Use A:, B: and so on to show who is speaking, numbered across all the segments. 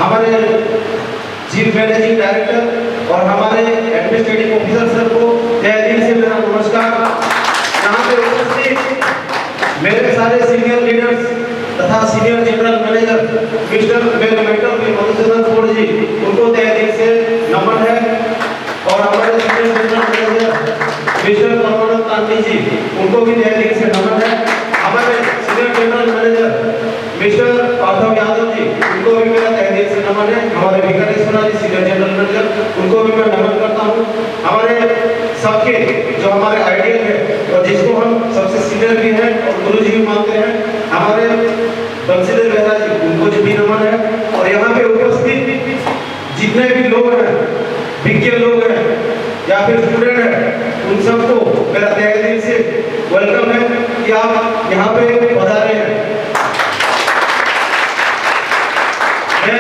A: हमारे chief managing director और हमारे एडमिनिस्ट्रेटिव ऑफिसर सर को तहे दिल से मेरा नमस्कार। यहाँ पे उपस्थित मेरे सारे सीनियर लीडर्स तथा सीनियर जनरल मैनेजर मिस्टर मेल मधुसूदन कोड जी, उनको तहे दिल से नमन है। और हमारे senior general manager mister Parmanand Tandi ji, उनको भी तहे दिल से नमन है। हमारे senior general manager mister Parthav Yadav ji, उनको भी मेरा तहे दिल से नमन है। हमारे Vikaneshwara ji senior general manager, उनको भी मैं नमन करता हूँ। हमारे सबके जो हमारे आइडियल है और जिसको हम सबसे सीनियर भी हैं और गुरु जी भी मानते हैं, हमारे बंसीधर बेहरा जी, उनको भी नमन है। और यहाँ पे उपस्थित जितने भी लोग हैं, विज्ञ लोग हैं या फिर स्टूडेंट हैं, उन सबको मेरा तहे दिल से वेलकम है कि आप यहाँ पे पधारे हैं। मैं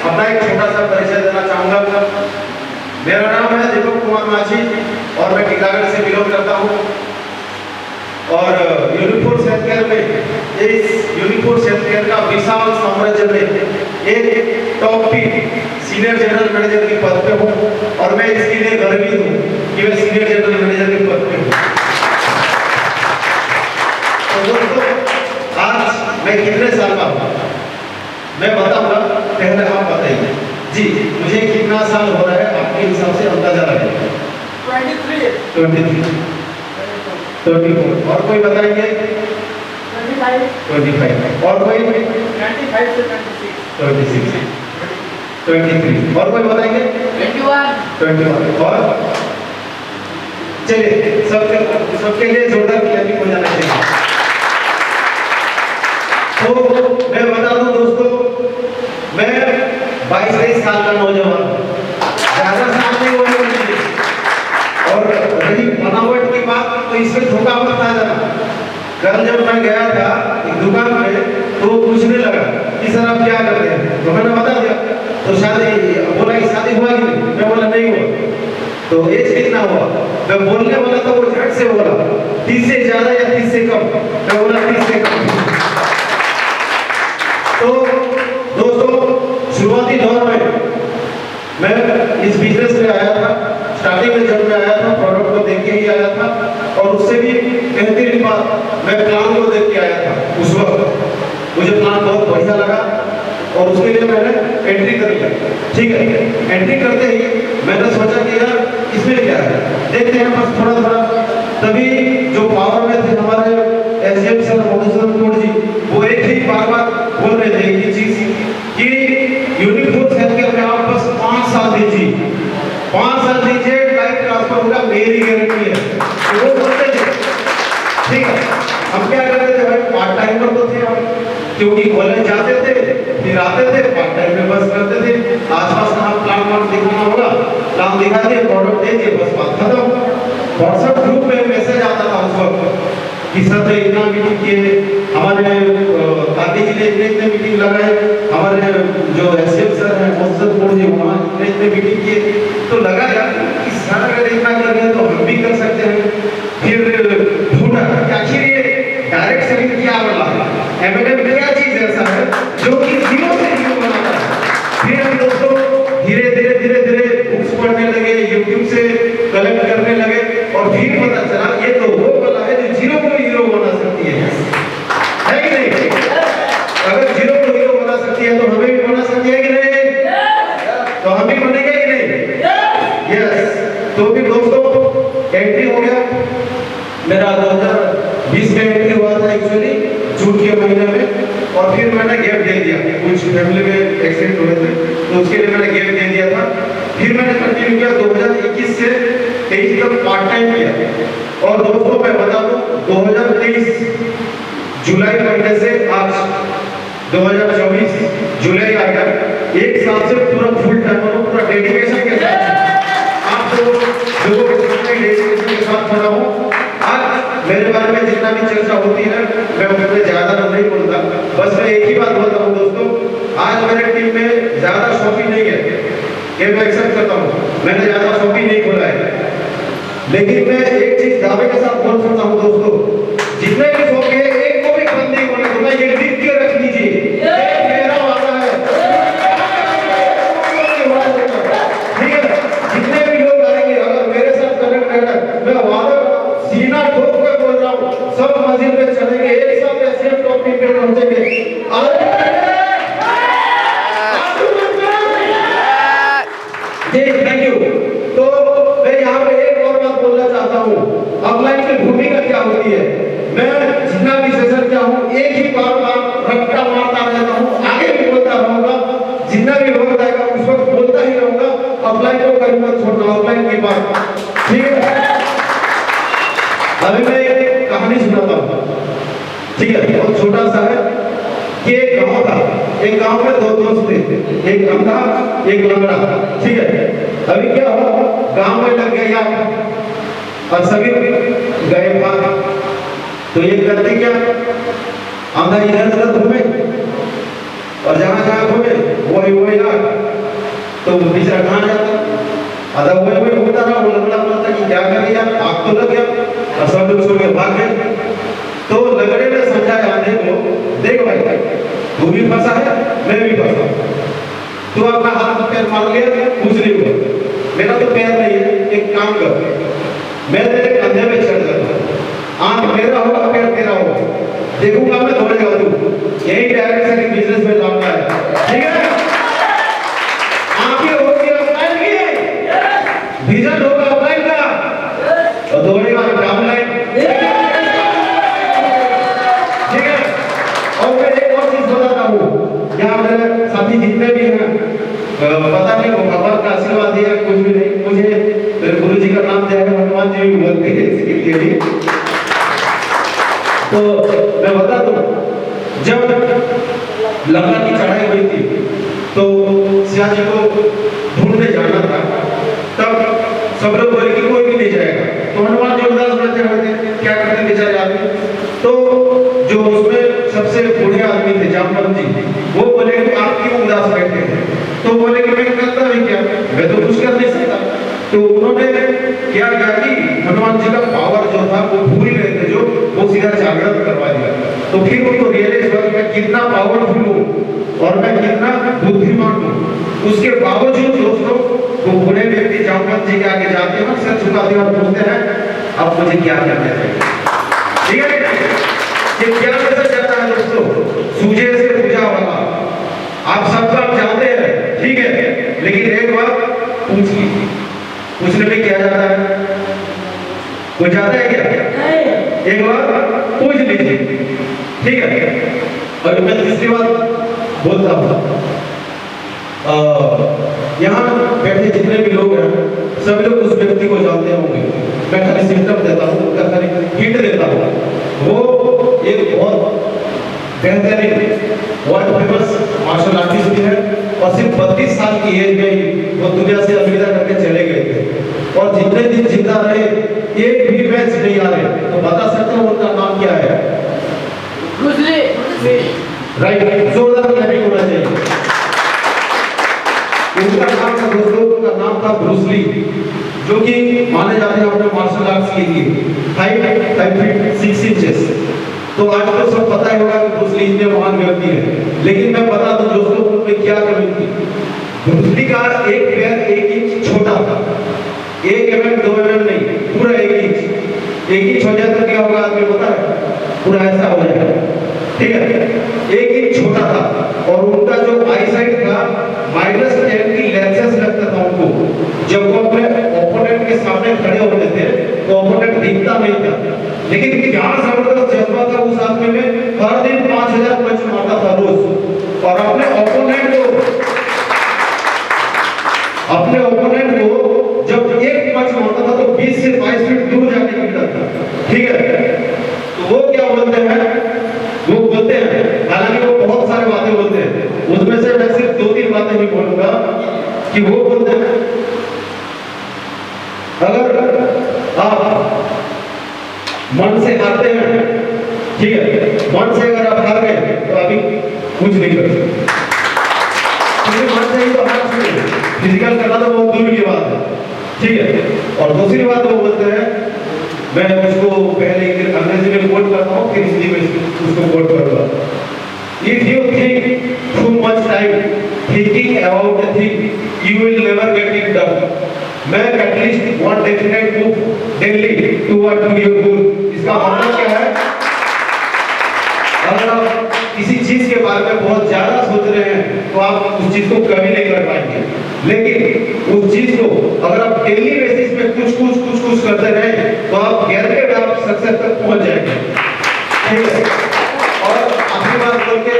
A: अपना एक छोटा सा परिचय देना चाहूँगा। मेरा नाम है दीपक कुमार माझी और मैं टीकागढ़ से बिलोंग करता हूँ। और यूनिफोर्स हेल्थ केयर में, इस यूनिफोर्स हेल्थ केयर का विशाल साम्राज्य में एक top P senior general manager के पद पे हूँ और मैं इसके लिए गर्वित हूँ कि मैं सीनियर जनरल मैनेजर के पद पे हूँ। तो दोस्तों, आज मैं कितने साल का हूँ मैं बताऊंगा, पहले आप बताइए जी, मुझे कितना साल हो रहा है आपके हिसाब से अंदाजा लगाइए।
B: 23,
A: 23, 24 और कोई बताएंगे? 25 और कोई?
B: 25 से 26,
A: 23 और कोई बताएंगे? 21 और चलिए सबके लिए जोरदार क्लैपिंग हो जाना चाहिए। तो मैं बता दूं दोस्तों, मैं 22-23 साल का नौजवान, ज्यादा साल नहीं हुए मुझे। और रही बनावट की बात, तो इसमें धोखा मत आ जाना। कल जब मैं गया था एक दुकान पे, तो पूछने लगा कि सर आप क्या करते हैं, तो मैंने बता दिया। तो शादी बोला कि शादी हुआ कि नहीं, मैं बोला नहीं हुआ। तो एज कितना हुआ, मैं बोलने वाला था, वो झट से बोला 30 से ज्यादा या 30 से कम, मैं बोला 30 से कम। तो दोस्तों, शुरुआती दौर में मैं इस बिजनेस में आया था। स्टार्टिंग में जब मैं आया था, प्रोडक्ट को देख के ही आया था और उससे भी बेहतरीन बात, मैं प्लान को देख के आया था। उस वक्त मुझे प्लान बहुत बढ़िया लगा और उसके लिए मैंने एंट्री कर लिया। ठीक है, एंट्री करते ही मैंने सोचा कि यार इसमें क्या है, देखते हैं बस थोड़ा थोड़ा। तभी जो पावर में थे हमारे एसडीएम सर मधुसूदन कोड जी, वो एक ही बार बोल रहे थे ये चीज कि यूनिफोर्स हेल्थ केयर में आप बस 5 साल दीजिए, 5 साल दीजिए, लाइफ ट्रांसफर होगा, मेरी गारंटी है। तो वो बोलते थे। ठीक है, हम क्या करते थे भाई, पार्ट टाइमर तो थे हम, क्योंकि कॉलेज जाते थे फिर आते थे, पार्ट टाइम में बस करते थे। आसपास का प्लान दिखाना होगा, प्लान दिखा दिए, प्रोडक्ट दे दिए, बस बात खत्म। व्हाट्सएप ग्रुप में मैसेज आता था उस वक्त कि सर ने इतना मीटिंग किए, हमारे गांधी जी ने इतने मीटिंग लगाए, हमारे जो एसएम सर हैं मधुसूदन कोड जी, वहाँ इतने मीटिंग किए। तो लगा यार कि सर अगर इतना कर रहे हैं तो हम भी कर सकते हैं। फिर ढूंढा कि आखिर ये डायरेक्ट सेलिंग क्या वाला एमएलएम क्या चीज ऐसा है जो कि जीरो से हीरो बनाता है। फिर हम दोस्तों धीरे धीरे बुक्स पढ़ने लगे, यूट्यूब से कलेक्ट करने लगे और फिर पता चला ये तो वो वाला है जो जीरो को हीरो बना सकती है कि नहीं? अगर जीरो को हीरो बना सकती है तो हमें भी बना सकती है कि नहीं? तो हम भी बनेंगे कि नहीं? यस। तो फिर दोस्तों एंट्री हो गया मेरा 2020 में एंट्री हुआ था एक्चुअली जून के महीने में। और फिर मैंने गैप दे दिया, कुछ फैमिली में एक्सीडेंट हुए थे तो उसके लिए मैंने गैप दे दिया था। फिर मैंने कंटिन्यू किया 2021 से 23 तक पार्ट टाइम किया। और दोस्तों मैं बता दूं 2023 जुलाई महीने से आज 2024 जुलाई आ गया, 1 साल से पूरा फुल टाइम और पूरा डेडिकेशन के साथ आप लोगों के सामने डेडिकेशन के साथ खड़ा हूं। आज मेरे बारे में जितना भी चर्चा होती है मैं उसमें ज्यादा नहीं बोलता, बस मैं एक ही बात बोलता हूँ दोस्तों, आज मेरे टीम में ज्यादा शौकीन नहीं है, ये मैं एक्सेप्ट करता हूँ, मैंने ज्यादा शौकीन नहीं बोला है। लेकिन मैं एक चीज दावे के साथ बोल सकता हूँ दोस्तों, जितने भी शौकीन है एक को भी बंद नहीं होने दूंगा, ये लिख के रख लीजिए, मेरा वादा है। मेरी भूमिका क्या होती है, मैं जितना भी सेशन क्या हूँ एक ही बार रट्टा मारता रहता हूँ, आगे भी बोलता रहूंगा, जितना भी वक्त आएगा उस वक्त बोलता ही रहूंगा, ऑफलाइन को कहीं मत छोड़ना, ऑफलाइन की बात, ठीक है। अभी मैं एक कहानी सुनाता हूँ, ठीक है, बहुत छोटा सा है कि एक गांव था, एक गांव में दो दोस्त थे, एक अंधा एक लंगड़ा, ठीक है। अभी क्या हुआ, गांव में लग गया और सभी गए भाग, तो ये करते क्या, आंधा इधर उधर घूमे और जहां जहां घूमे वही ना, तो बेचारा कहां जाता, आधा वही घूमता रहा, वो लंगड़ा बोलता कि क्या कर यार, आग तो लग गया, और सब लोग छोड़ के भाग गए। तो लंगड़े ने समझाया आंधे को, देख भाई तू भी फंसा है, मैं भी फंसा, तू अपना हाथ पैर मार लिया, कुछ नहीं हुआ, मेरा तो पैर नहीं है, एक काम कर, मैं तेरे कंधे पे चढ़ जाता, आंख मेरा होगा पैर तेरा होगा, देखूंगा मैं दौड़ेगा तू, यही डायरेक्शन एक बिजनेस में लाना है, ठीक है। आंखें होगी ऑफलाइन की, विजन होगा ऑफलाइन का, और दौड़ेगा ऑफलाइन, ठीक है। और मैं एक और चीज बताता हूँ, यहाँ मेरे साथी जितने भी हैं, पता नहीं वो भगवान का आशीर्वाद दिया कुछ भी नहीं, मुझे मेरे गुरु जी का नाम दिया है, हनुमान जी भी बोलते हैं इसके लिए। तो मैं बता दूं, जब लंका की चढ़ाई हुई थी तो सिया जी को ढूंढने जाना था, तब सब लोग बोले कि कोई भी नहीं जाएगा, तो हनुमान जी उदास बैठे हुए थे, क्या करते बेचारे आदमी। तो जो उसमें सबसे बूढ़े आदमी थे जामवंत जी, वो बोले कि आप क्यों उदास बैठे हैं, तो बोले कि मैं करता भी क्या, मैं तो कुछ कर नहीं सकता। तो उन्होंने क्या किया कि हनुमान जी का पावर जो था वो भूल गए थे, जो वो सीधा जागृत करवा दिया। तो फिर उनको रियलाइज हुआ कि मैं कितना पावरफुल हूँ और मैं कितना बुद्धिमान हूँ। उसके बावजूद दोस्तों वो बूढ़े व्यक्ति जामवंत जी के आगे जाते हैं, सिर झुकाते हैं और पूछते हैं अब मुझे क्या करना चाहिए, ठीक है। ये क्या मैसेज जाता है दोस्तों, सूझे से पूजा वाला, आप सब बात जानते हैं, ठीक है, लेकिन एक बार पूछ लीजिए, पूछने में क्या जाता है, कोई जाता है क्या, एक बार पूछ लीजिए, ठीक है। और मैं तीसरी बात बोलता हूँ, यहाँ बैठे जितने भी लोग हैं सभी लोग उस व्यक्ति को जानते होंगे, मैं खाली सिम्टम देता हूँ, उनका खाली हिंट देता हूँ। वो एक बहुत बेहतरीन वर्ल्ड फेमस मार्शल आर्टिस्ट भी है और सिर्फ 32 साल की एज में वो दुनिया से अलविदा करके चले गए थे, और जितने दिन जिंदा रहे एक भी मैच नहीं आ रहे। तो बता सकते हो उनका नाम क्या है,
B: ब्रूस ली,
A: राइट, जोरदार क्लैपिंग होना चाहिए। उनका नाम था दोस्तों, उनका नाम था ब्रूस ली, जो कि माने जाते हैं अपने मार्शल आर्ट्स के लिए 5 फीट 6 इंचेस। तो आज तो सब पता ही होगा कि ब्रूस ली इतने महान व्यक्ति है, लेकिन मैं बता दूं दोस्तों उनमें क्या कमी थी। ब्रूस ली का एक पैर 1 इंच छोटा था, 1 mm 2 mm नहीं, पूरा 1 इंच। 1 इंच हो जाए तो क्या होगा आदमी पता है, पूरा ऐसा हो जाएगा, ठीक है। 1 इंच छोटा था और उनका जो आई साइट था -10 की लेंसेस लगता था उनको। जब वो अपने ओपोनेंट के सामने खड़े होते थे तो ओपोनेंट दिखता नहीं था, लेकिन क्या जबरदस्त जज्बा था उस आदमी में, हर दिन 5000 पंच मारता था रोज, और अपने ओपोनेंट को जब एक पंच मारता था तो 20 से 22 फीट दूर जाके गिरता था, ठीक है। तो वो क्या बोलते हैं, हालांकि वो बहुत सारे बातें बोलते हैं, उसमें से मैं सिर्फ 2-3 बातें ही बोलूंगा कि वो बोलते हैं अगर आप मन से हारते हैं, ठीक है, मन से अगर आप हार गए तो अभी कुछ नहीं कर सकते, क्योंकि मन से ही तो हार सकते, फिजिकल करना तो बहुत दूर की बात है, ठीक है। और दूसरी बात वो बोलते हैं, मैं उसको पहले अंग्रेजी में कोट करता हूँ फिर हिंदी में उसको कोट करूंगा। If you think too much time thinking about a thing, you will never get it done. Make at least one definite move daily toward your goal. इसका मतलब क्या है? अगर आप किसी चीज के बारे में बहुत ज्यादा सोच रहे हैं तो आप उस चीज को कभी नहीं कर पाएंगे। लेकिन उस चीज को अगर आप डेली बेसिस पे कुछ करते रहे तो आप गारंटेड आप सक्सेस तक पहुंच जाएंगे। ठीक है, और आखिरी बात बोल के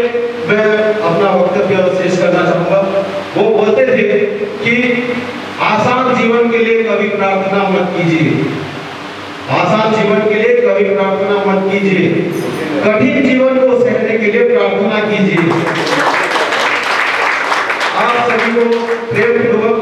A: मैं अपना वक्तव्य शेष करना चाहूंगा। वो बोलते थे कि आसान जीवन के लिए कभी प्रार्थना मत कीजिए, आसान जीवन के लिए कभी प्रार्थना मत कीजिए, कठिन जीवन को सहने के लिए प्रार्थना कीजिए। आप सभी को प्रेम पूर्वक